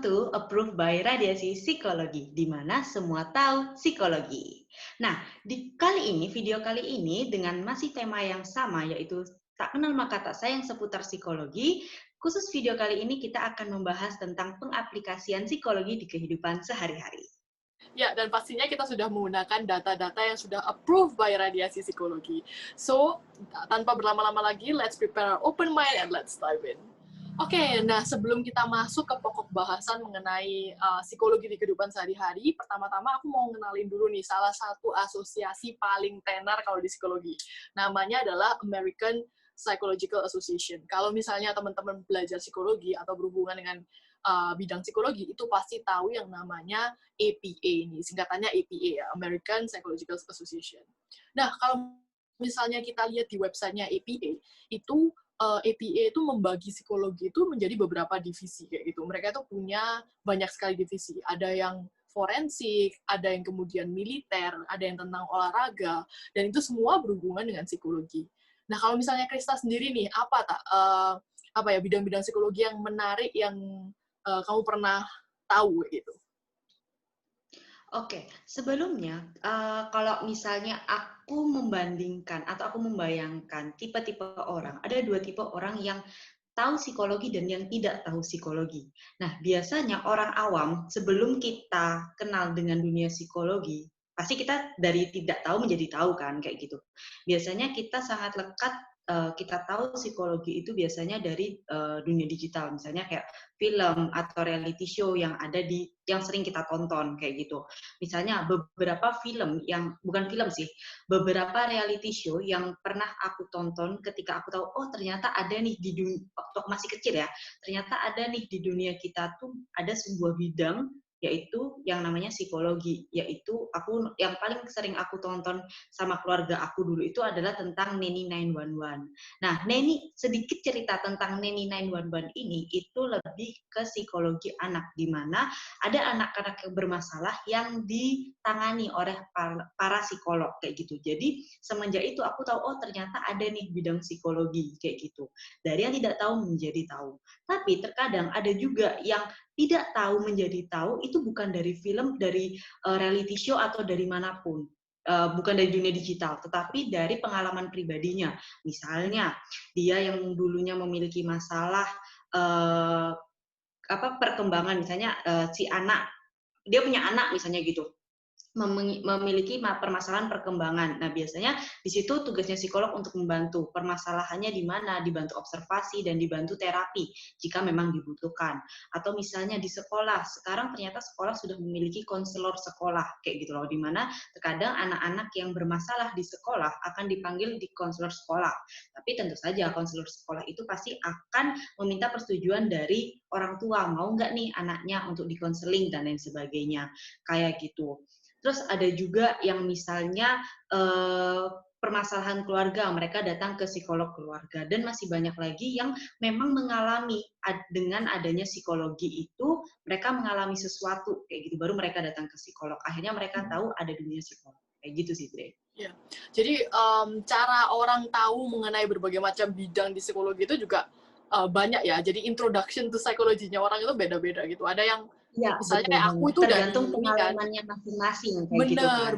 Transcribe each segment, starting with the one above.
to Approved by Radiasi Psikologi, di mana semua tahu psikologi. Nah, video kali ini dengan masih tema yang sama, yaitu tak kenal maka tak sayang seputar psikologi. Khusus video kali ini kita akan membahas tentang pengaplikasian psikologi di kehidupan sehari-hari. Ya, dan pastinya kita sudah menggunakan data-data yang sudah approved by Radiasi Psikologi. So, tanpa berlama-lama lagi, let's prepare our open mind and let's dive in. Oke, nah sebelum kita masuk ke pokok bahasan mengenai psikologi di kehidupan sehari-hari, pertama-tama aku mau ngenalin dulu nih salah satu asosiasi paling tenar kalau di psikologi. Namanya adalah American Psychological Association. Kalau misalnya teman-teman belajar psikologi atau berhubungan dengan bidang psikologi, itu pasti tahu yang namanya APA ini, singkatannya APA ya, American Psychological Association. Nah, kalau misalnya kita lihat di websitenya APA, itu APA itu membagi psikologi itu menjadi beberapa divisi kayak gitu. Mereka itu punya banyak sekali divisi. Ada yang forensik, ada yang kemudian militer, ada yang tentang olahraga, dan itu semua berhubungan dengan psikologi. Nah, kalau misalnya Krista sendiri nih, apa ya bidang-bidang psikologi yang menarik yang kamu pernah tahu gitu? Oke, sebelumnya kalau misalnya aku membandingkan atau aku membayangkan tipe-tipe orang, ada dua tipe orang yang tahu psikologi dan yang tidak tahu psikologi. Nah, biasanya orang awam sebelum kita kenal dengan dunia psikologi, pasti kita dari tidak tahu menjadi tahu kan, kayak gitu. Biasanya kita sangat lekat, kita tahu psikologi itu biasanya dari dunia digital, misalnya kayak film atau reality show yang sering kita tonton kayak gitu. Misalnya beberapa film yang bukan film sih, beberapa reality show yang pernah aku tonton ketika aku tahu oh ternyata ada nih di dunia waktu masih kecil ya, ternyata ada nih di dunia kita tuh ada sebuah bidang yaitu yang namanya psikologi, yaitu yang paling sering aku tonton sama keluarga aku dulu itu adalah tentang Nanny 911. Nah, sedikit cerita tentang Nanny 911 ini itu lebih ke psikologi anak, di mana ada anak-anak yang bermasalah yang ditangani oleh para psikolog kayak gitu. Jadi semenjak itu aku tahu oh ternyata ada nih bidang psikologi kayak gitu. Dari yang tidak tahu menjadi tahu. Tapi terkadang ada juga yang tidak tahu menjadi tahu itu bukan dari film, dari reality show atau dari manapun. Bukan dari dunia digital, tetapi dari pengalaman pribadinya. Misalnya, dia yang dulunya memiliki masalah perkembangan, misalnya si anak, dia punya anak misalnya gitu, memiliki permasalahan perkembangan. Nah, biasanya di situ tugasnya psikolog untuk membantu. Permasalahannya di mana? Dibantu observasi dan dibantu terapi jika memang dibutuhkan. Atau misalnya di sekolah, sekarang ternyata sekolah sudah memiliki konselor sekolah kayak gitu loh, di mana terkadang anak-anak yang bermasalah di sekolah akan dipanggil di konselor sekolah. Tapi tentu saja konselor sekolah itu pasti akan meminta persetujuan dari orang tua, mau nggak nih anaknya untuk dikonseling dan lain sebagainya. Kayak gitu. Terus ada juga yang misalnya permasalahan keluarga, mereka datang ke psikolog keluarga, dan masih banyak lagi yang memang mengalami dengan adanya psikologi itu, mereka mengalami sesuatu kayak gitu, baru mereka datang ke psikolog. Akhirnya mereka tahu ada dunia psikolog. Kayak gitu sih, Dre. Ya. Jadi cara orang tahu mengenai berbagai macam bidang di psikologi itu juga banyak ya. Jadi introduction to psychology-nya orang itu beda-beda gitu. Ada yang Ya, misalnya betul kayak aku banget. itu Tergantung dari ini kan. pengalamannya masing-masing kayak gitu kan.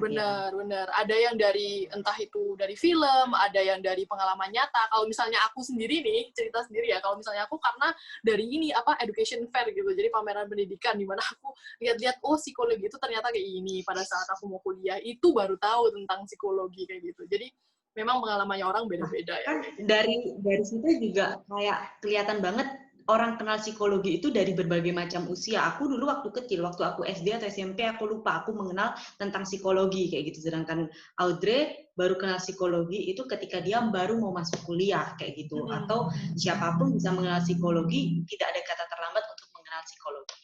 Benar. Ada yang dari entah itu dari film, ada yang dari pengalaman nyata. Kalau misalnya aku sendiri nih, cerita sendiri ya. Kalau misalnya aku karena dari ini education fair gitu. Jadi pameran pendidikan di mana aku lihat-lihat oh psikologi itu ternyata kayak ini. Pada saat aku mau kuliah itu baru tahu tentang psikologi kayak gitu. Jadi memang pengalamannya orang beda-beda ya. Kan dari situ juga kayak kelihatan banget orang kenal psikologi itu dari berbagai macam usia. Aku dulu waktu kecil, waktu aku SD atau SMP, aku lupa, aku mengenal tentang psikologi kayak gitu. Sedangkan Audrey baru kenal psikologi itu ketika dia baru mau masuk kuliah kayak gitu. Atau siapapun bisa mengenal psikologi, tidak ada kata terlambat untuk mengenal psikologi.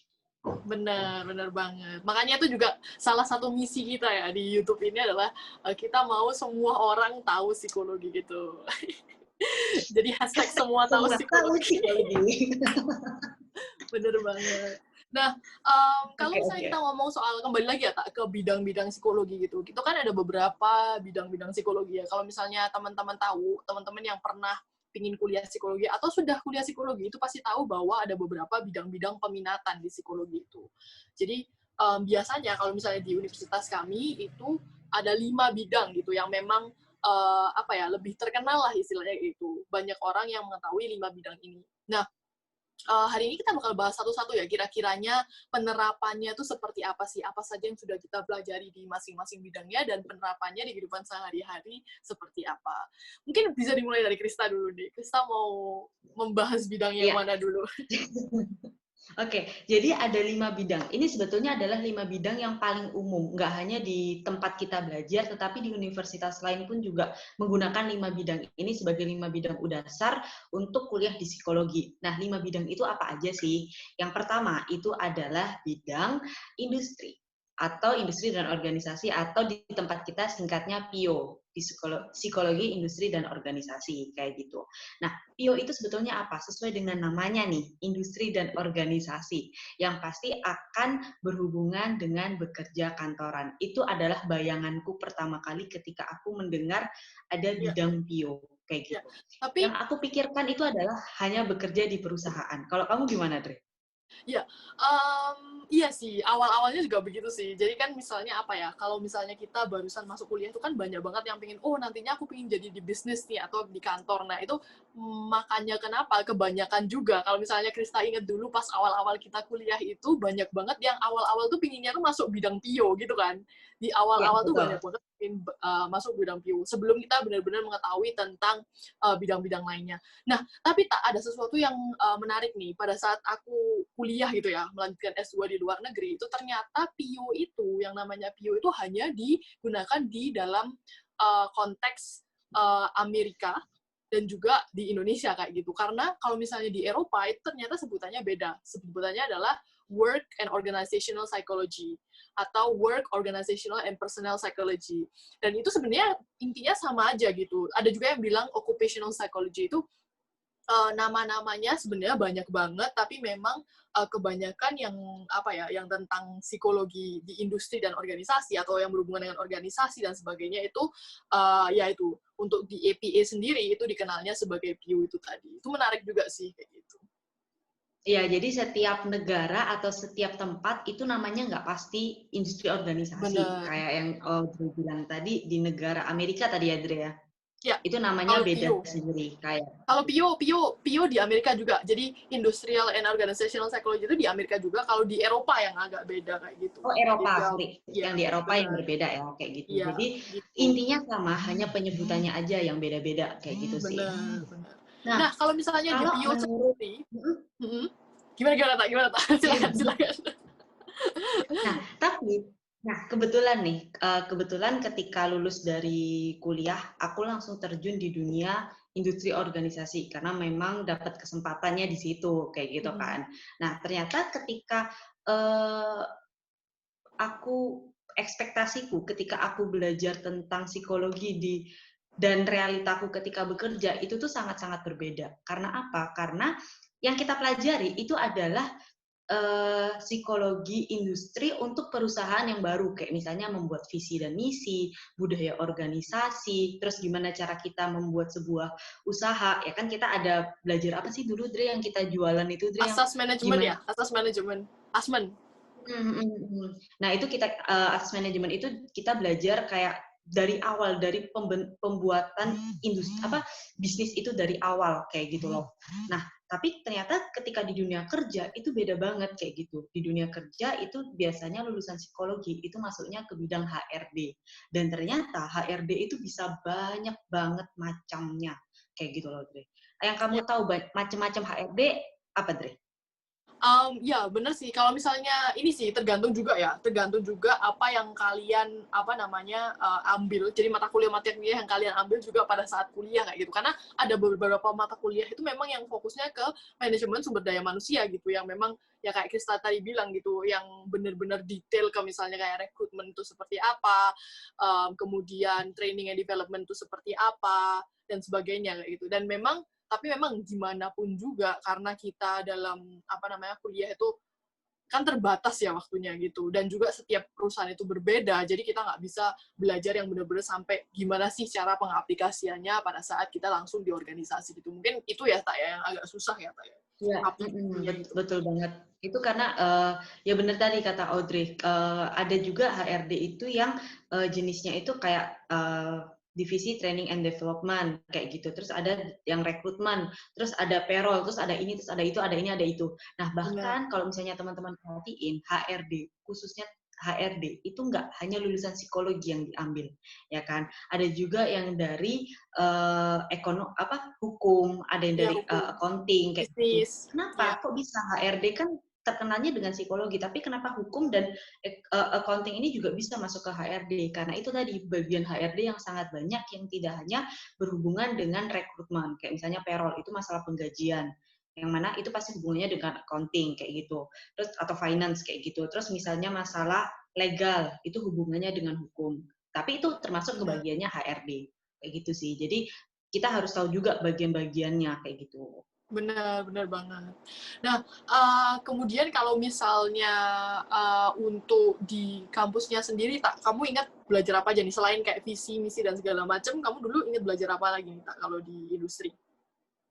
Benar banget. Makanya itu juga salah satu misi kita ya di YouTube ini adalah kita mau semua orang tahu psikologi gitu. Jadi hashtag semua tahu psikologi. Bener banget. Nah, kalau misalnya kita ngomong soal, kembali lagi ya ke bidang-bidang psikologi gitu, itu kan ada beberapa bidang-bidang psikologi ya. Kalau misalnya teman-teman tahu, teman-teman yang pernah pingin kuliah psikologi atau sudah kuliah psikologi itu pasti tahu bahwa ada beberapa bidang-bidang peminatan di psikologi itu. Jadi biasanya kalau misalnya di universitas kami itu ada 5 bidang gitu yang memang lebih terkenal lah istilahnya itu. Banyak orang yang mengetahui 5 bidang ini. Nah, hari ini kita bakal bahas satu-satu ya, kira-kiranya penerapannya itu seperti apa sih, apa saja yang sudah kita pelajari di masing-masing bidangnya, dan penerapannya di kehidupan sehari-hari seperti apa. Mungkin bisa dimulai dari Krista dulu nih. Krista mau membahas bidang yang Iya. mana dulu? Oke, jadi ada 5 bidang. Ini sebetulnya adalah 5 bidang yang paling umum, nggak hanya di tempat kita belajar, tetapi di universitas lain pun juga menggunakan 5 bidang ini sebagai 5 bidang dasar untuk kuliah di psikologi. Nah, 5 bidang itu apa aja sih? Yang pertama itu adalah bidang industri atau industri dan organisasi, atau di tempat kita singkatnya PIO, di psikologi industri dan organisasi, kayak gitu. Nah, PIO itu sebetulnya apa? Sesuai dengan namanya nih, industri dan organisasi, yang pasti akan berhubungan dengan bekerja kantoran. Itu adalah bayanganku pertama kali ketika aku mendengar ada bidang PIO, kayak gitu. Tapi Yang aku pikirkan itu adalah hanya bekerja di perusahaan. Kalau kamu gimana, Dre? Ya, iya sih, awal-awalnya juga begitu sih. Jadi kan misalnya apa ya, kalau misalnya kita barusan masuk kuliah itu kan banyak banget yang pengen, oh nantinya aku pengen jadi di bisnis nih, atau di kantor. Nah itu makanya kenapa kebanyakan juga, kalau misalnya Krista inget dulu pas awal-awal kita kuliah itu, banyak banget yang awal-awal tuh pinginnya tuh masuk bidang PIO gitu kan. Di Ya, awal-awal tuh banyak betul. banget pengen masuk bidang PIO, sebelum kita benar-benar mengetahui tentang bidang-bidang lainnya. Nah, tapi tak ada sesuatu yang menarik nih pada saat aku kuliah gitu ya, melanjutkan S2 di luar negeri, itu ternyata PIO itu, yang namanya PIO itu hanya digunakan di dalam konteks Amerika dan juga di Indonesia kayak gitu. Karena kalau misalnya di Eropa itu ternyata sebutannya beda. Sebutannya adalah Work and Organizational Psychology atau Work, Organizational and Personnel Psychology. Dan itu sebenarnya intinya sama aja gitu. Ada juga yang bilang Occupational Psychology itu nama-namanya sebenarnya banyak banget, tapi memang kebanyakan yang yang tentang psikologi di industri dan organisasi atau yang berhubungan dengan organisasi dan sebagainya itu yaitu untuk di APA sendiri itu dikenalnya sebagai PIO itu tadi. Itu menarik juga sih kayak gitu. Ya, jadi setiap negara atau setiap tempat itu namanya nggak pasti industri organisasi. Bener. Kayak yang Dre bilang tadi, di negara Amerika tadi ya, Dre ya. Ya, Itu namanya kalau beda PIO. sendiri. Kayak Kalau PIO di Amerika juga. Jadi Industrial and Organizational Psychology itu di Amerika juga. Kalau di Eropa yang agak beda kayak gitu. oh Jadi Eropa, dia, sorry. ya Yang di Eropa yang benar. berbeda ya, kayak gitu. Iya, Jadi gitu. intinya sama, hanya penyebutannya aja yang beda-beda, kayak gitu sih. Benar, benar. Nah, Nah, kalau misalnya di kalau PIO menurut sendiri, gimana tak? Silakan. Nah, tapi kebetulan nih, kebetulan ketika lulus dari kuliah, aku langsung terjun di dunia industri organisasi karena memang dapat kesempatannya di situ, kayak gitu kan. Nah, ternyata ketika aku ekspektasiku ketika aku belajar tentang psikologi dan realitaku ketika bekerja itu tuh sangat-sangat berbeda. Karena apa? Karena yang kita pelajari itu adalah psikologi industri untuk perusahaan yang baru, kayak misalnya membuat visi dan misi, budaya organisasi, terus gimana cara kita membuat sebuah usaha. Ya kan kita ada belajar apa sih dulu, Dre, yang kita jualan itu, Dre, yang Asas manajemen gimana? ya? Asas manajemen. Asmen. Nah, itu kita atas manajemen itu kita belajar kayak dari awal, dari pembuatan industri bisnis itu dari awal kayak gitu loh. Nah, tapi ternyata ketika di dunia kerja itu beda banget kayak gitu. Di dunia kerja itu biasanya lulusan psikologi itu masuknya ke bidang HRD. Dan ternyata HRD itu bisa banyak banget macamnya kayak gitu loh, Dre. Yang kamu Ya. tahu macam-macam HRD apa, Dre? Ya benar sih. Kalau misalnya ini sih tergantung juga ya. Tergantung juga apa yang kalian ambil. Jadi mata kuliah yang kalian ambil juga pada saat kuliah kayak gitu. Karena ada beberapa mata kuliah itu memang yang fokusnya ke manajemen sumber daya manusia gitu. Yang memang ya kayak Krista tadi bilang gitu, yang benar-benar detail ke misalnya kayak rekrutmen itu seperti apa, kemudian training and development itu seperti apa dan sebagainya kayak gitu. Dan memang gimana pun juga karena kita dalam kuliah itu kan terbatas ya waktunya gitu, dan juga setiap perusahaan itu berbeda, jadi kita nggak bisa belajar yang benar-benar sampai gimana sih cara pengaplikasiannya pada saat kita langsung di organisasi gitu. Mungkin itu ya Tak ya, yang agak susah ya Tak ya, Iya, aplikasinya gitu. betul banget. Itu karena ya benar tadi kata Audrey, ada juga HRD itu yang jenisnya itu kayak divisi training and development kayak gitu. Terus ada yang rekrutmen, terus ada payroll, terus ada ini, terus ada itu, ada ini, ada itu. Nah, Benar. bahkan kalau misalnya teman-teman perhatiin HRD, khususnya HRD itu nggak hanya lulusan psikologi yang diambil, ya kan? Ada juga yang dari hukum, ada yang Ya, dari hukum, accounting kayak gitu. bisnis, ya. Kenapa? Kok bisa HRD kan terkenalnya dengan psikologi, tapi kenapa hukum dan accounting ini juga bisa masuk ke HRD? Karena itu tadi bagian HRD yang sangat banyak yang tidak hanya berhubungan dengan rekrutmen, kayak misalnya payroll itu masalah penggajian, yang mana itu pasti hubungannya dengan accounting kayak gitu, terus atau finance kayak gitu. Terus misalnya masalah legal itu hubungannya dengan hukum, tapi itu termasuk ke Benar. bagiannya HRD kayak gitu sih. Jadi kita harus tahu juga bagian-bagiannya kayak gitu. Benar, benar banget. Nah, kemudian kalau misalnya untuk di kampusnya sendiri, Tak, kamu ingat belajar apa aja nih? Selain kayak visi, misi, dan segala macam, kamu dulu ingat belajar apa lagi nih, Tak, kalau di industri?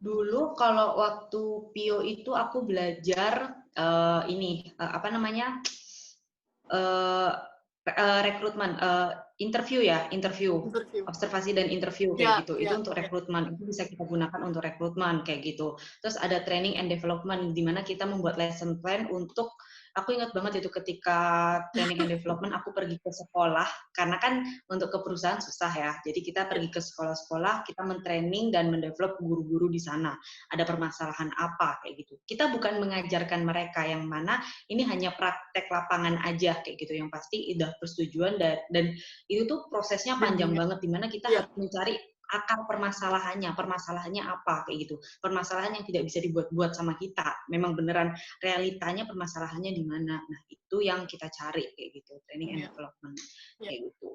Dulu kalau waktu PIO itu aku belajar apa namanya, eh, rekrutmen, interview ya, interview, Interview. observasi dan interview kayak Ya, gitu. Itu ya, untuk ya. rekrutmen, itu bisa kita gunakan untuk rekrutmen kayak gitu. Terus ada training and development di mana kita membuat lesson plan untuk, aku ingat banget itu ketika training and development aku pergi ke sekolah, karena kan untuk ke perusahaan susah ya. Jadi kita Ya. pergi ke sekolah-sekolah, kita mentraining dan mendevelop guru-guru di sana. Ada permasalahan apa kayak gitu. Kita bukan mengajarkan mereka, yang mana ini hanya praktek lapangan aja kayak gitu, yang pasti udah persetujuan dan itu tuh prosesnya panjang Bimbingan. banget, dimana kita Ya, harus mencari akar permasalahannya apa kayak gitu, permasalahan yang tidak bisa dibuat-buat sama kita, memang beneran realitanya permasalahannya di mana. Nah itu yang kita cari kayak gitu, training and ya, development ya. kayak gitu.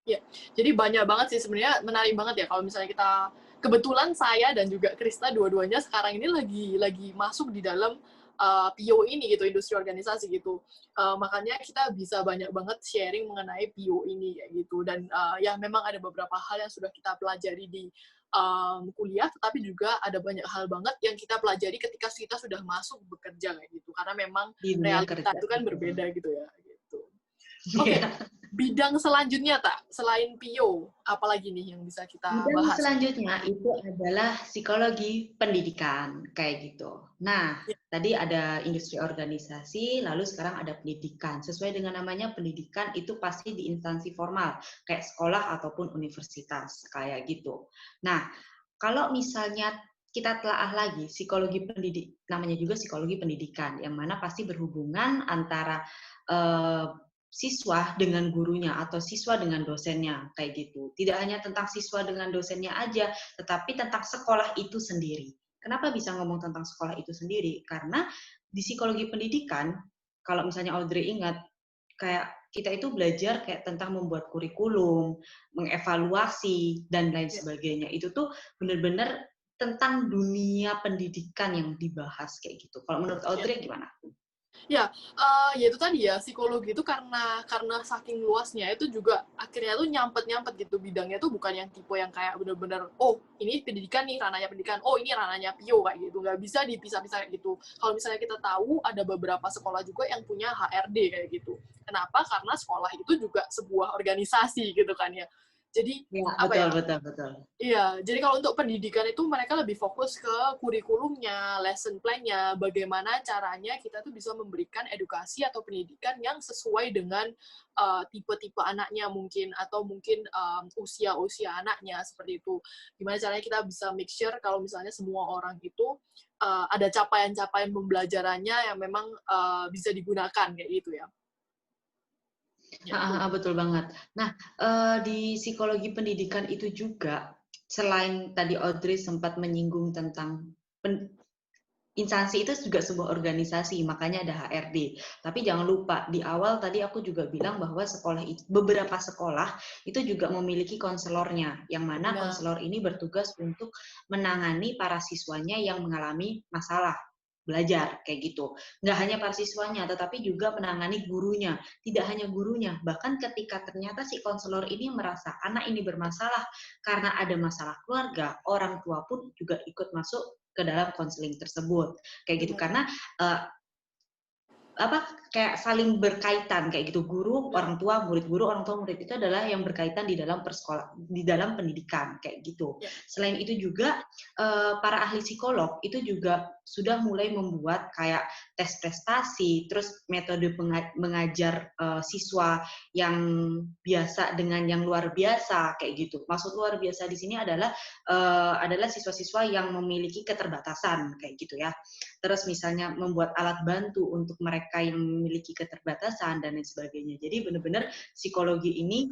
Ya, jadi banyak banget sih sebenarnya, menarik banget ya kalau misalnya kita, kebetulan saya dan juga Krista dua-duanya sekarang ini lagi masuk di dalam PO ini gitu, industri organisasi gitu. Makanya kita bisa banyak banget sharing mengenai PO ini kayak gitu, dan ya memang ada beberapa hal yang sudah kita pelajari di kuliah, tetapi juga ada banyak hal banget yang kita pelajari ketika kita sudah masuk bekerja kayak gitu, karena memang Di dunia realita kerja itu kan gitu. berbeda gitu ya gitu. Oke, bidang selanjutnya, Tak, selain PIO, apalagi nih yang bisa kita Bidang bahas? selanjutnya itu adalah psikologi pendidikan, kayak gitu. Nah, Ya, tadi ada industri organisasi, lalu sekarang ada pendidikan. Sesuai dengan namanya, pendidikan itu pasti di instansi formal, kayak sekolah ataupun universitas, kayak gitu. Nah, kalau misalnya kita telaah lagi, psikologi pendidik, namanya juga psikologi pendidikan, yang mana pasti berhubungan antara eh, siswa dengan gurunya atau siswa dengan dosennya kayak gitu. Tidak hanya tentang siswa dengan dosennya aja, tetapi tentang sekolah itu sendiri. Kenapa bisa ngomong tentang sekolah itu sendiri? Karena di psikologi pendidikan, kalau misalnya Audrey ingat, kayak kita itu belajar kayak tentang membuat kurikulum, mengevaluasi dan lain ya. sebagainya. Itu tuh benar-benar tentang dunia pendidikan yang dibahas kayak gitu. Kalau menurut Ya. Audrey gimana? Ya, ya itu tadi ya, psikologi itu karena saking luasnya itu juga akhirnya tuh nyampet-nyampet gitu, bidangnya tuh bukan yang tipe yang kayak bener-bener, oh ini pendidikan nih, ranahnya pendidikan, oh ini ranahnya PIO kayak gitu, nggak bisa dipisah-pisah kayak gitu. Kalau misalnya kita tahu ada beberapa sekolah juga yang punya HRD kayak gitu. Kenapa? Karena sekolah itu juga sebuah organisasi gitu kan ya. Jadi Ya, apa betul, ya? betul, betul. Iya, jadi kalau untuk pendidikan itu mereka lebih fokus ke kurikulumnya, lesson plan-nya, bagaimana caranya kita tuh bisa memberikan edukasi atau pendidikan yang sesuai dengan tipe-tipe anaknya mungkin, atau mungkin usia-usia anaknya, seperti itu. Gimana caranya kita bisa make sure kalau misalnya semua orang itu ada capaian-capaian pembelajarannya yang memang bisa digunakan, kayak gitu ya. Ya, itu. Betul banget. Nah, di psikologi pendidikan itu juga, selain tadi Audrey sempat menyinggung tentang instansi itu juga sebuah organisasi, makanya ada HRD. Tapi jangan lupa, di awal tadi aku juga bilang bahwa beberapa sekolah itu juga memiliki konselornya, yang mana Benar. konselor ini bertugas untuk menangani para siswanya yang mengalami masalah. belajar kayak gitu. Nggak hanya para siswanya, tetapi juga menangani gurunya. Tidak hanya gurunya, bahkan ketika ternyata si konselor ini merasa anak ini bermasalah karena ada masalah keluarga, orang tua pun juga ikut masuk ke dalam konseling tersebut kayak gitu. Karena kayak saling berkaitan kayak gitu, guru orang tua murid, guru orang tua murid itu adalah yang berkaitan di dalam di dalam pendidikan kayak gitu. Selain itu juga para ahli psikolog itu juga sudah mulai membuat kayak tes prestasi, terus metode mengajar siswa yang biasa dengan yang luar biasa kayak gitu. Maksud luar biasa di sini adalah siswa-siswa yang memiliki keterbatasan kayak gitu ya. Terus misalnya membuat alat bantu untuk mereka yang memiliki keterbatasan dan lain sebagainya. Jadi benar-benar psikologi ini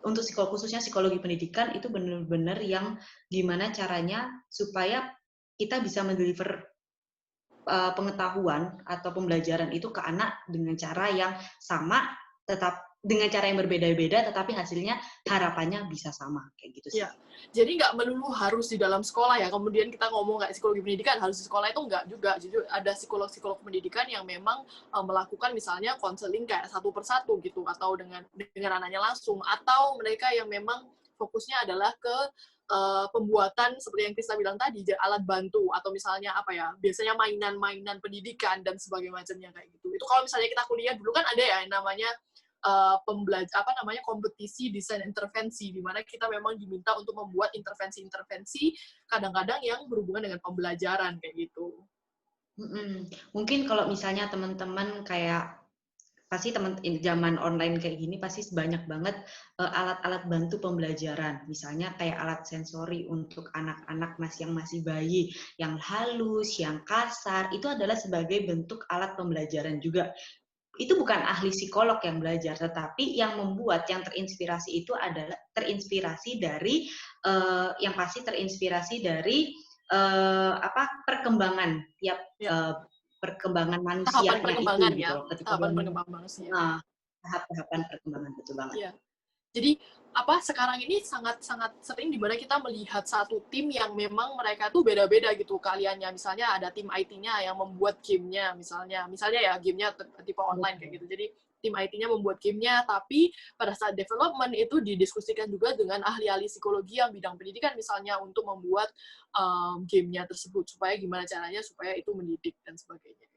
untuk khususnya psikologi pendidikan itu benar-benar yang gimana caranya supaya kita bisa mendeliver pengetahuan atau pembelajaran itu ke anak dengan cara yang sama, tetap dengan cara yang berbeda-beda, tetapi hasilnya harapannya bisa sama kayak gitu sih. Ya, jadi nggak melulu harus di dalam sekolah ya. Kemudian kita ngomong kayak psikologi pendidikan harus di sekolah, itu nggak juga. Jadi ada psikolog-psikolog pendidikan yang memang melakukan misalnya konseling kayak satu persatu gitu, atau dengan anaknya langsung, atau mereka yang memang fokusnya adalah ke pembuatan seperti yang Krista bilang tadi, alat bantu, atau misalnya apa ya, biasanya mainan-mainan pendidikan dan sebagainya macamnya kayak gitu. Itu kalau misalnya kita kuliah dulu kan ada ya yang namanya kompetisi desain intervensi, di mana kita memang diminta untuk membuat intervensi-intervensi kadang-kadang yang berhubungan dengan pembelajaran kayak gitu. Mungkin kalau misalnya teman-teman kayak pasti zaman online kayak gini pasti banyak banget alat-alat bantu pembelajaran, misalnya kayak alat sensori untuk anak-anak yang masih bayi, yang halus, yang kasar, itu adalah sebagai bentuk alat pembelajaran juga. Itu bukan ahli psikolog yang belajar, tetapi yang membuat, yang terinspirasi itu adalah terinspirasi dari perkembangan tiap perkembangan manusianya perkembangan itu ya, gitu. tahapan perkembangan manusia. Tahap-tahapan perkembangan, betul banget. Ya. Jadi sekarang ini sangat sering di mana kita melihat satu tim yang memang mereka tuh beda-beda gitu kaliannya. Misalnya ada tim IT-nya yang membuat gamenya, misalnya ya gamenya tipe online kayak gitu. Jadi tim IT-nya membuat gamenya, tapi pada saat development itu didiskusikan juga dengan ahli-ahli psikologi yang bidang pendidikan misalnya untuk membuat gamenya tersebut, supaya gimana caranya supaya itu mendidik dan sebagainya.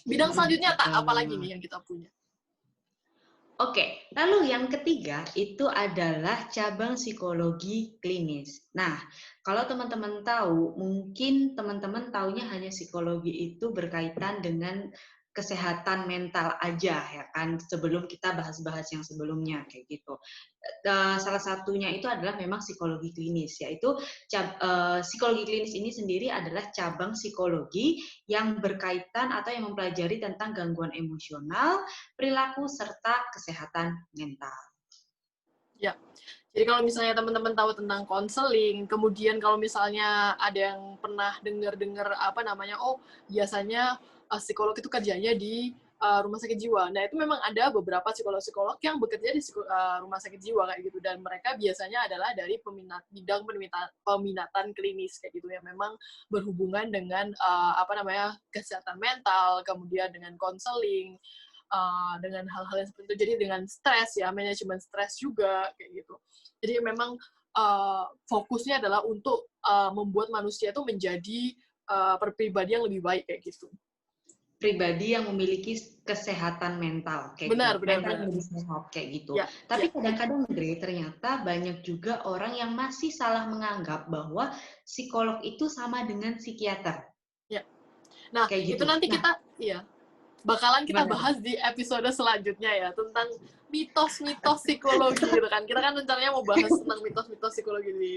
Bidang selanjutnya apa lagi nih yang kita punya? Oke, lalu yang ketiga itu adalah cabang psikologi klinis. Nah, kalau teman-teman tahu, mungkin teman-teman taunya hanya psikologi itu berkaitan dengan kesehatan mental aja, ya kan? Sebelum kita bahas-bahas yang sebelumnya, kayak gitu. Salah satunya itu adalah memang psikologi klinis, yaitu psikologi klinis ini sendiri adalah cabang psikologi yang berkaitan atau yang mempelajari tentang gangguan emosional, perilaku, serta kesehatan mental. Ya, jadi kalau misalnya teman-teman tahu tentang konseling, kemudian kalau misalnya ada yang pernah dengar biasanya psikolog itu kerjanya di rumah sakit jiwa. Nah, itu memang ada beberapa psikolog-psikolog yang bekerja di rumah sakit jiwa kayak gitu, dan mereka biasanya adalah dari bidang peminatan klinis kayak gitu, yang memang berhubungan dengan kesehatan mental, kemudian dengan konseling, dengan hal-hal yang seperti itu. Jadi dengan stres ya, manajemen stres juga kayak gitu. Jadi memang fokusnya adalah untuk membuat manusia itu menjadi pribadi yang lebih baik kayak gitu. Pribadi yang memiliki kesehatan mental kayak benar, gitu. Mental yang lebih sehat kayak gitu. Ya, tapi kadang-kadang Dre, ternyata banyak juga orang yang masih salah menganggap bahwa psikolog itu sama dengan psikiater. Ya. Nah, kayak gitu. Itu nanti kita bakalan kita bahas di episode selanjutnya ya, tentang mitos-mitos psikologi gitu kan. Kita kan rencananya mau bahas tentang mitos-mitos psikologi di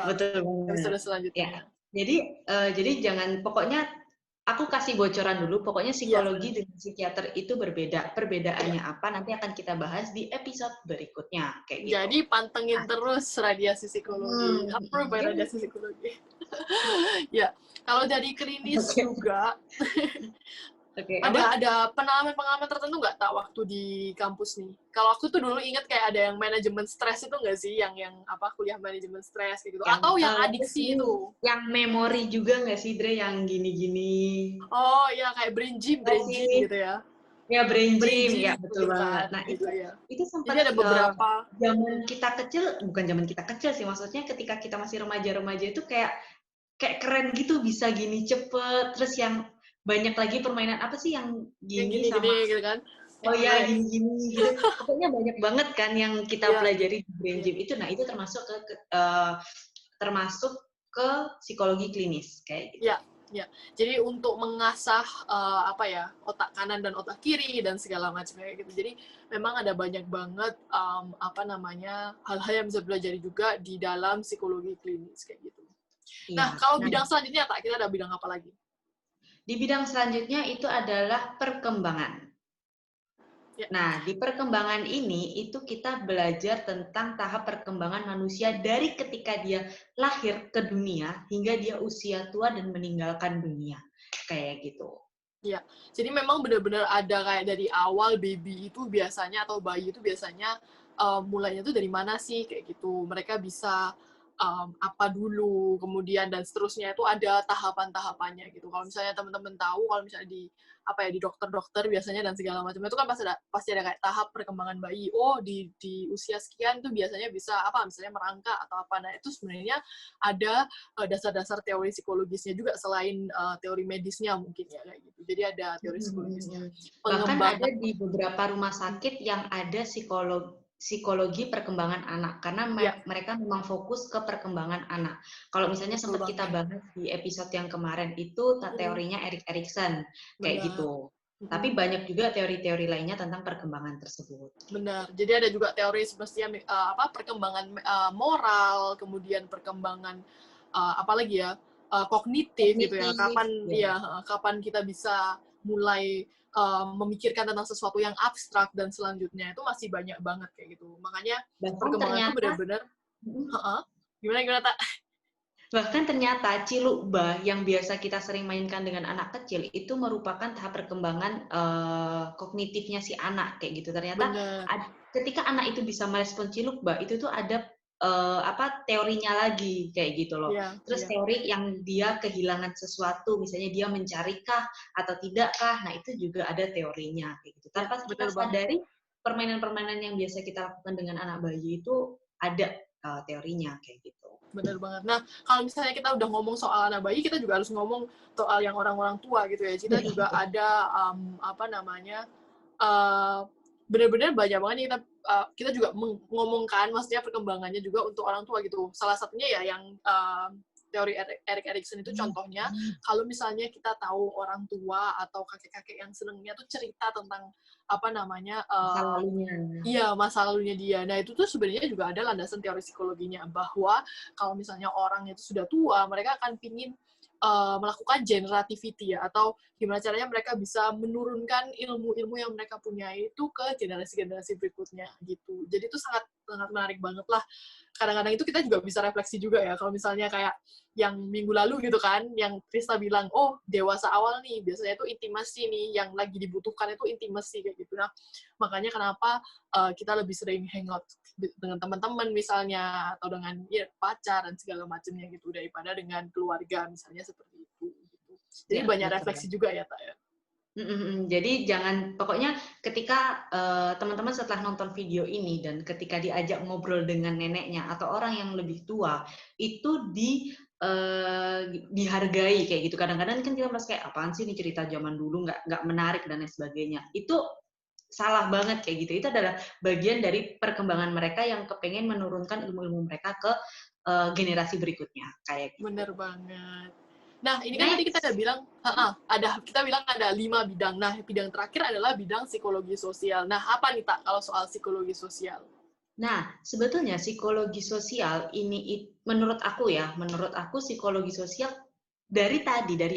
betul episode selanjutnya. Ya. Jadi jangan, pokoknya aku kasih bocoran dulu, pokoknya psikologi dengan psikiater itu berbeda. Perbedaannya apa nanti akan kita bahas di episode berikutnya kayak gitu. Jadi pantengin terus Radiasi Psikologi. Approve by Radiasi Psikologi. Ya, kalau dari klinis juga Oke, apa? Ada pengalaman tertentu nggak tak waktu di kampus nih? Kalau aku tuh dulu inget kayak ada yang manajemen stres itu nggak sih, yang apa kuliah manajemen stres kayak gitu, Yang atau yang terus adiksi ini, itu? yang memori juga nggak sih, Dre, yang gini-gini? Oh ya kayak Nggak brain gym sih? gitu ya, Ya, brain brain gym, gym ya betul gitu banget. kan, Nah, gitu ya. itu Jadi sempat ada beberapa. zaman kita kecil, bukan zaman kita kecil sih, maksudnya ketika kita masih remaja-remaja itu kayak kayak keren gitu, bisa gini cepet. Terus yang banyak lagi permainan apa sih yang Yang gini gini-gini sama, gitu kan. oh ya, Right. gini-gini gitu. Pokoknya banyak banget kan yang kita Iya, pelajari di brain iya, gym itu. Nah, itu termasuk ke psikologi klinis kayak gitu. iya, iya. Jadi untuk mengasah apa ya, otak kanan dan otak kiri dan segala macam kayak gitu. Jadi memang ada banyak banget apa namanya hal-hal yang bisa belajar juga di dalam psikologi klinis kayak gitu. Iya. Nah, kalau Nah, bidang selanjutnya tak kita ada bidang apa lagi? di bidang selanjutnya itu adalah perkembangan. Ya, Nah, di perkembangan ini itu kita belajar tentang tahap perkembangan manusia dari ketika dia lahir ke dunia hingga dia usia tua dan meninggalkan dunia. Kayak gitu. ya. Jadi memang benar-benar ada kayak dari awal baby itu biasanya atau bayi itu biasanya mulainya tuh dari mana sih kayak gitu. Mereka bisa apa dulu, kemudian dan seterusnya itu ada tahapan-tahapannya gitu. Kalau misalnya teman-teman tahu, kalau misalnya di apa ya di dokter-dokter biasanya dan segala macam itu kan pasti ada kayak tahap perkembangan bayi. Oh di usia sekian tuh biasanya bisa apa misalnya merangkak atau apa. Nah itu sebenarnya ada dasar-dasar teori psikologisnya juga selain teori medisnya mungkin ya kayak gitu. Jadi ada teori psikologisnya. Bahkan ada Pengembangan. di beberapa rumah sakit yang ada psikologi perkembangan anak karena Ya, mereka memang fokus ke perkembangan anak. Kalau misalnya betul sempat kita banget. bahas di episode yang kemarin itu Hmm, teorinya Erik Erikson kayak benar. gitu. Hmm. Tapi banyak juga teori-teori lainnya tentang perkembangan tersebut. Benar. Jadi ada juga teori semestinya apa perkembangan moral, kemudian perkembangan apalagi ya kognitif gitu ya. Kognitif, Kapan ya. ya kapan kita bisa mulai memikirkan tentang sesuatu yang abstrak dan selanjutnya itu masih banyak banget kayak gitu. Makanya Bahkan perkembangan itu ternyata, benar-benar gimana gimana tak? bahkan ternyata cilukba yang biasa kita sering mainkan dengan anak kecil itu merupakan tahap perkembangan kognitifnya si anak kayak gitu. Ternyata Benar. ketika anak itu bisa merespon cilukba itu tuh ada teorinya lagi kayak gitu loh. Iya, Terus iya. teori yang dia kehilangan sesuatu, misalnya dia mencarikah atau tidakkah, nah itu juga ada teorinya kayak gitu. Ya, Tanpa kita benar banget. sadari permainan-permainan yang biasa kita lakukan dengan anak bayi itu ada teorinya kayak gitu. Benar banget. Nah, kalau misalnya kita udah ngomong soal anak bayi, kita juga harus ngomong soal yang orang-orang tua gitu ya. Kita juga ada apa namanya benar-benar banyak banget nih kita juga mengomongkan maksudnya perkembangannya juga untuk orang tua gitu. Salah satunya ya yang teori Erik Erikson itu contohnya kalau misalnya kita tahu orang tua atau kakek-kakek yang senengnya tuh cerita tentang apa namanya Masa lalunya. iya, masa lalunya dia. Nah, itu tuh sebenarnya juga ada landasan teori psikologinya, bahwa kalau misalnya orang itu sudah tua, mereka akan pingin melakukan generativity ya, atau gimana caranya mereka bisa menurunkan ilmu-ilmu yang mereka punya itu ke generasi-generasi berikutnya gitu. Jadi itu sangat sangat menarik banget lah. Kadang-kadang itu kita juga bisa refleksi juga ya, kalau misalnya kayak yang minggu lalu gitu kan, yang Krista bilang, oh dewasa awal nih, biasanya itu intimasi nih, yang lagi dibutuhkan itu intimasi kayak gitu. Nah, makanya kenapa kita lebih sering hangout dengan teman-teman misalnya atau dengan ya, pacar dan segala macamnya gitu daripada dengan keluarga misalnya seperti itu gitu. Jadi Ya, banyak betul. refleksi juga ya tak ya. Jadi jangan, pokoknya ketika teman-teman setelah nonton video ini dan ketika diajak ngobrol dengan neneknya atau orang yang lebih tua, itu dihargai kayak gitu. Kadang-kadang kan kita merasa kayak apaan sih ini cerita zaman dulu, nggak menarik dan lain sebagainya. Itu salah banget kayak gitu. Itu adalah bagian dari perkembangan mereka yang kepengen menurunkan ilmu-ilmu mereka ke generasi berikutnya kayak gitu. Bener banget. Nah, ini kan tadi kita Next. kita bilang ada 5 bidang. Nah, bidang terakhir adalah bidang psikologi sosial. Nah, apa nih tak kalau soal psikologi sosial? Nah, sebetulnya psikologi sosial ini menurut aku psikologi sosial dari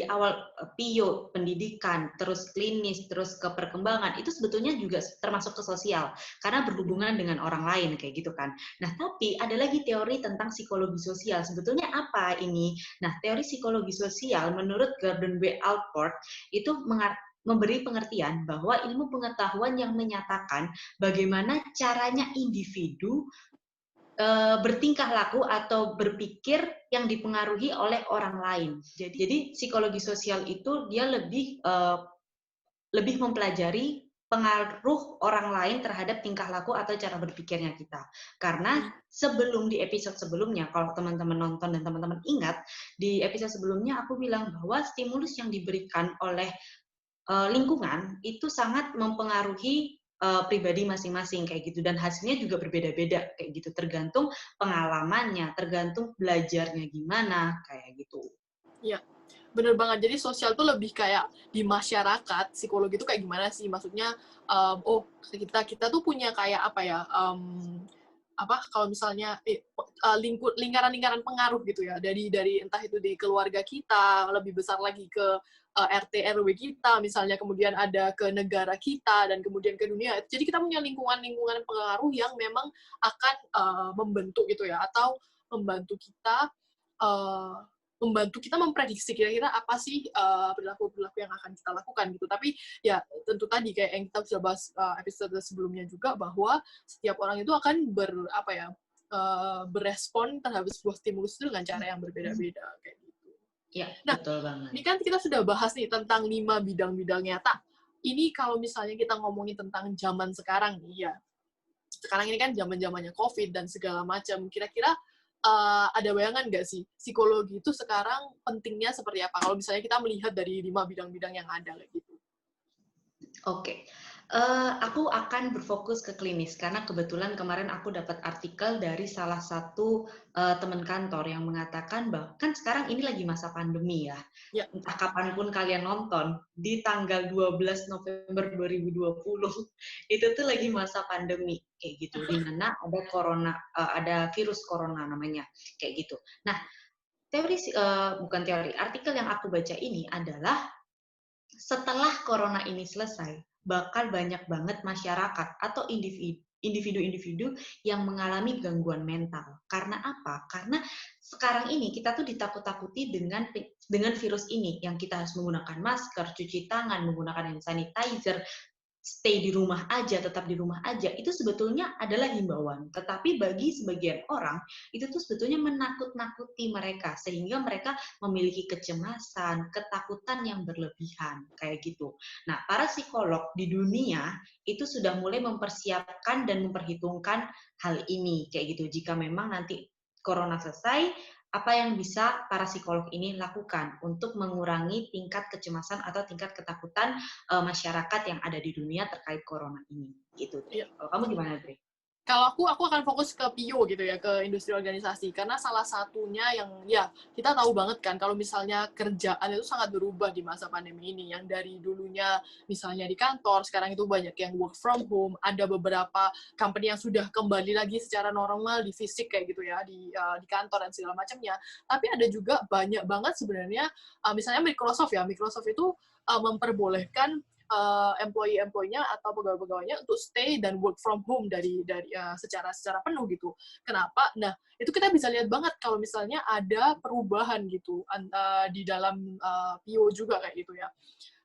awal PIO, pendidikan, terus klinis, terus ke perkembangan, itu sebetulnya juga termasuk ke sosial, karena berhubungan dengan orang lain, kayak gitu kan. Nah, tapi ada lagi teori tentang psikologi sosial. Sebetulnya apa ini? Nah, teori psikologi sosial menurut Gordon B. Allport itu memberi pengertian bahwa ilmu pengetahuan yang menyatakan bagaimana caranya individu bertingkah laku atau berpikir yang dipengaruhi oleh orang lain. Jadi psikologi sosial itu dia lebih mempelajari pengaruh orang lain terhadap tingkah laku atau cara berpikirnya kita. Karena sebelum di episode sebelumnya, kalau teman-teman nonton dan teman-teman ingat, di episode sebelumnya aku bilang bahwa stimulus yang diberikan oleh lingkungan itu sangat mempengaruhi pribadi masing-masing kayak gitu, dan hasilnya juga berbeda-beda kayak gitu, tergantung pengalamannya, tergantung belajarnya gimana kayak gitu. Iya, bener banget. Jadi sosial tuh lebih kayak di masyarakat, psikologi itu kayak gimana sih? Maksudnya, kita tuh punya kayak apa ya? Kalau misalnya lingkaran-lingkaran pengaruh gitu ya, dari entah itu di keluarga kita, lebih besar lagi ke RT RW kita, misalnya kemudian ada ke negara kita dan kemudian ke dunia. Jadi kita punya lingkungan pengaruh yang memang akan membentuk gitu ya, atau membantu kita memprediksi kira-kira apa sih perilaku-perilaku yang akan kita lakukan gitu. Tapi ya tentu tadi kayak yang kita sudah bahas episode sebelumnya juga, bahwa setiap orang itu akan berespon terhadap sebuah stimulus itu dengan cara yang berbeda-beda kayak gitu. Ya, nah, betul banget. Ini kan kita sudah bahas nih tentang 5 bidang-bidangnya. Ini kalau misalnya kita ngomongin tentang zaman sekarang nih ya. Sekarang ini kan zaman-zamannya COVID dan segala macam. Kira-kira ada bayangan nggak sih psikologi itu sekarang pentingnya seperti apa? Kalau misalnya kita melihat dari 5 bidang-bidang yang ada kayak gitu. Oke. Aku akan berfokus ke klinis karena kebetulan kemarin aku dapat artikel dari salah satu teman kantor yang mengatakan bahwa kan sekarang ini lagi masa pandemi ya. Entah kapanpun kalian nonton, di tanggal 12 November 2020 itu tuh lagi masa pandemi kayak gitu, di mana ada virus corona namanya kayak gitu. Nah, artikel yang aku baca ini adalah setelah corona ini selesai, bakal banyak banget masyarakat atau individu-individu yang mengalami gangguan mental. Karena apa? Karena sekarang ini kita tuh ditakut-takuti dengan virus ini, yang kita harus menggunakan masker, cuci tangan, menggunakan hand sanitizer, stay di rumah aja, tetap di rumah aja, itu sebetulnya adalah himbauan. Tetapi bagi sebagian orang, itu tuh sebetulnya menakut-nakuti mereka, sehingga mereka memiliki kecemasan, ketakutan yang berlebihan, kayak gitu. Nah, para psikolog di dunia itu sudah mulai mempersiapkan dan memperhitungkan hal ini, kayak gitu. Jika memang nanti corona selesai, apa yang bisa para psikolog ini lakukan untuk mengurangi tingkat kecemasan atau tingkat ketakutan masyarakat yang ada di dunia terkait corona ini. Gitu, Dre. Kalau kamu gimana, Dre? Kalau aku akan fokus ke PIO gitu ya, ke industri organisasi. Karena salah satunya yang, ya, kita tahu banget kan, kalau misalnya kerjaan itu sangat berubah di masa pandemi ini. Yang dari dulunya, misalnya di kantor, sekarang itu banyak yang work from home, ada beberapa company yang sudah kembali lagi secara normal di fisik kayak gitu ya, di kantor dan segala macamnya. Tapi ada juga banyak banget sebenarnya, misalnya Microsoft itu memperbolehkan employee-nya atau pegawai-pegawainya untuk stay dan work from home dari secara penuh gitu. Kenapa? Nah, itu kita bisa lihat banget kalau misalnya ada perubahan gitu di dalam PIO juga kayak gitu ya.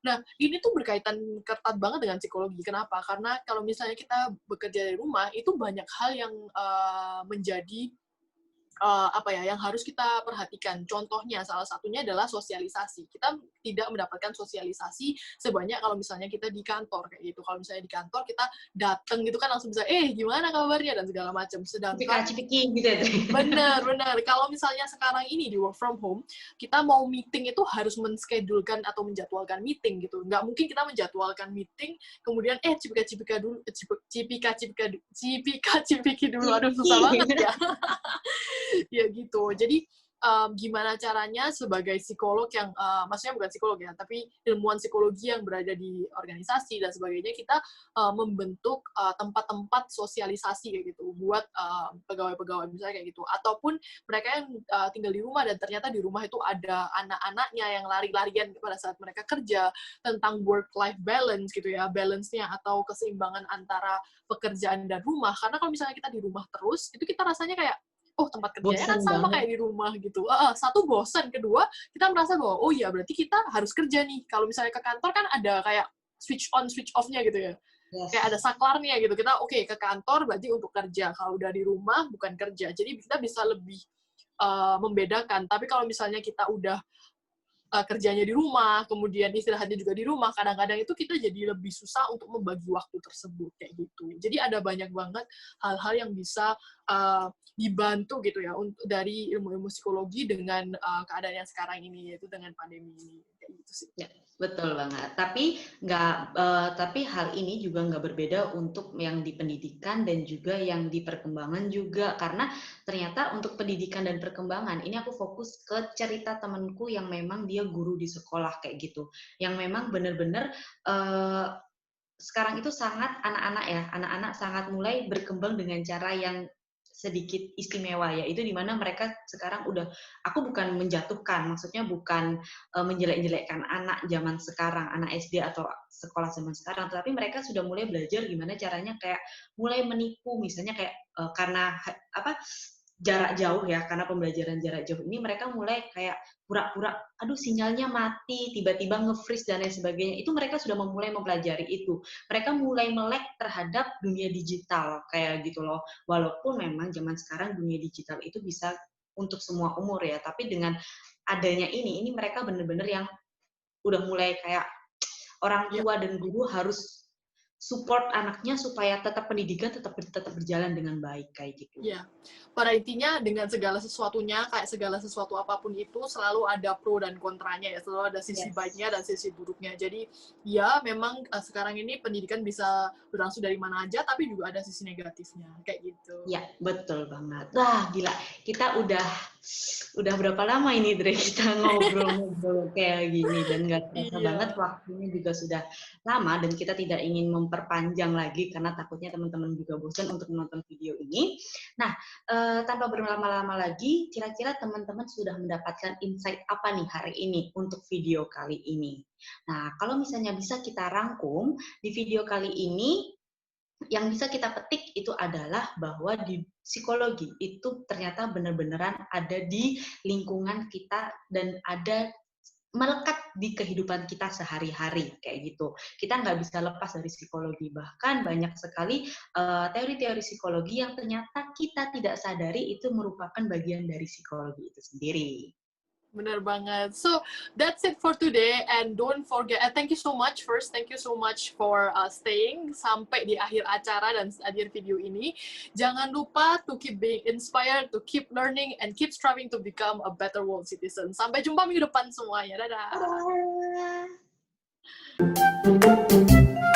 Nah, ini tuh berkaitan ketat banget dengan psikologi. Kenapa? Karena kalau misalnya kita bekerja dari rumah, itu banyak hal yang menjadi yang harus kita perhatikan. Contohnya, salah satunya adalah sosialisasi. Kita tidak mendapatkan sosialisasi sebanyak kalau misalnya kita di kantor kayak gitu. Kalau misalnya di kantor kita datang gitu kan langsung bisa, gimana kabarnya dan segala macam. Sedangkan Cipika-cipiki gitu ya. benar. Kalau misalnya sekarang ini di work from home, kita mau meeting itu harus menschedulkan atau menjadwalkan meeting gitu. Nggak mungkin kita menjadwalkan meeting, kemudian cipika-cipika dulu, cipika-cipiki dulu. Aduh, susah banget ya. Ya gitu. Jadi gimana caranya sebagai psikolog yang maksudnya bukan psikolog ya, tapi ilmuwan psikologi yang berada di organisasi dan sebagainya, kita membentuk tempat-tempat sosialisasi kayak gitu buat pegawai-pegawai misalnya kayak gitu, ataupun mereka yang tinggal di rumah dan ternyata di rumah itu ada anak-anaknya yang lari-larian pada saat mereka kerja, tentang work-life balance gitu ya, balance-nya atau keseimbangan antara pekerjaan dan rumah. Karena kalau misalnya kita di rumah terus, itu kita rasanya kayak oh tempat kerjanya kan Bosan sama banget. kayak di rumah gitu. Satu bosan, kedua kita merasa bahwa oh iya berarti kita harus kerja nih. Kalau misalnya ke kantor kan ada kayak switch on switch off-nya gitu ya. Kayak ada Yes. saklarnya gitu. Kita oke, ke kantor berarti untuk kerja. Kalau udah di rumah bukan kerja. Jadi kita bisa lebih membedakan. Tapi kalau misalnya kita udah kerjanya di rumah, kemudian istirahatnya juga di rumah, kadang-kadang itu kita jadi lebih susah untuk membagi waktu tersebut kayak gitu. Jadi ada banyak banget hal-hal yang bisa dibantu gitu ya untuk dari ilmu-ilmu psikologi dengan keadaan yang sekarang ini, yaitu dengan pandemi ini kayak gitu sih. Ya, betul banget. Tapi hal ini juga nggak berbeda untuk yang di pendidikan dan juga yang di perkembangan juga, karena ternyata untuk pendidikan dan perkembangan ini aku fokus ke cerita temanku yang memang dia guru di sekolah kayak gitu, yang memang benar-benar sekarang itu sangat anak-anak sangat mulai berkembang dengan cara yang sedikit istimewa, yaitu di mana mereka sekarang udah, aku bukan menjatuhkan, maksudnya bukan menjelek-jelekkan anak zaman sekarang, anak SD atau sekolah zaman sekarang, tapi mereka sudah mulai belajar gimana caranya kayak mulai menipu, misalnya kayak karena jarak jauh ya, karena pembelajaran jarak jauh ini mereka mulai kayak pura-pura, aduh sinyalnya mati, tiba-tiba nge-freeze dan lain sebagainya. Itu mereka sudah mulai mempelajari itu. Mereka mulai melek terhadap dunia digital kayak gitu loh. Walaupun memang zaman sekarang dunia digital itu bisa untuk semua umur ya, tapi dengan adanya ini mereka benar-benar yang udah mulai kayak orang Ya. tua dan guru harus support anaknya supaya tetap pendidikan tetap berjalan dengan baik kayak gitu. Ya, pada intinya dengan segala sesuatunya, kayak segala sesuatu apapun itu selalu ada pro dan kontranya ya, selalu ada sisi Yes. baiknya dan sisi buruknya. Jadi ya memang sekarang ini pendidikan bisa berlangsung dari mana aja, tapi juga ada sisi negatifnya, kayak gitu. Ya, betul banget. Wah, gila. Kita udah berapa lama ini, Dre, kita ngobrol-ngobrol kayak gini dan nggak terasa banget Iya. waktunya juga sudah lama dan kita tidak ingin memperpanjang lagi karena takutnya teman-teman juga bosan untuk menonton video ini. Nah, tanpa berlama-lama lagi, kira-kira teman-teman sudah mendapatkan insight apa nih hari ini untuk video kali ini? Nah, kalau misalnya bisa kita rangkum di video kali ini, yang bisa kita petik itu adalah bahwa di psikologi itu ternyata benar-benaran ada di lingkungan kita dan ada melekat di kehidupan kita sehari-hari kayak gitu. Kita nggak bisa lepas dari psikologi. Bahkan banyak sekali teori-teori psikologi yang ternyata kita tidak sadari itu merupakan bagian dari psikologi itu sendiri. Bener banget. So that's it for today, and don't forget. Thank you so much. First, thank you so much for staying sampai di akhir acara dan akhir video ini. Jangan lupa to keep being inspired, to keep learning, and keep striving to become a better world citizen. Sampai jumpa minggu depan semuanya. Dadah. Dadah!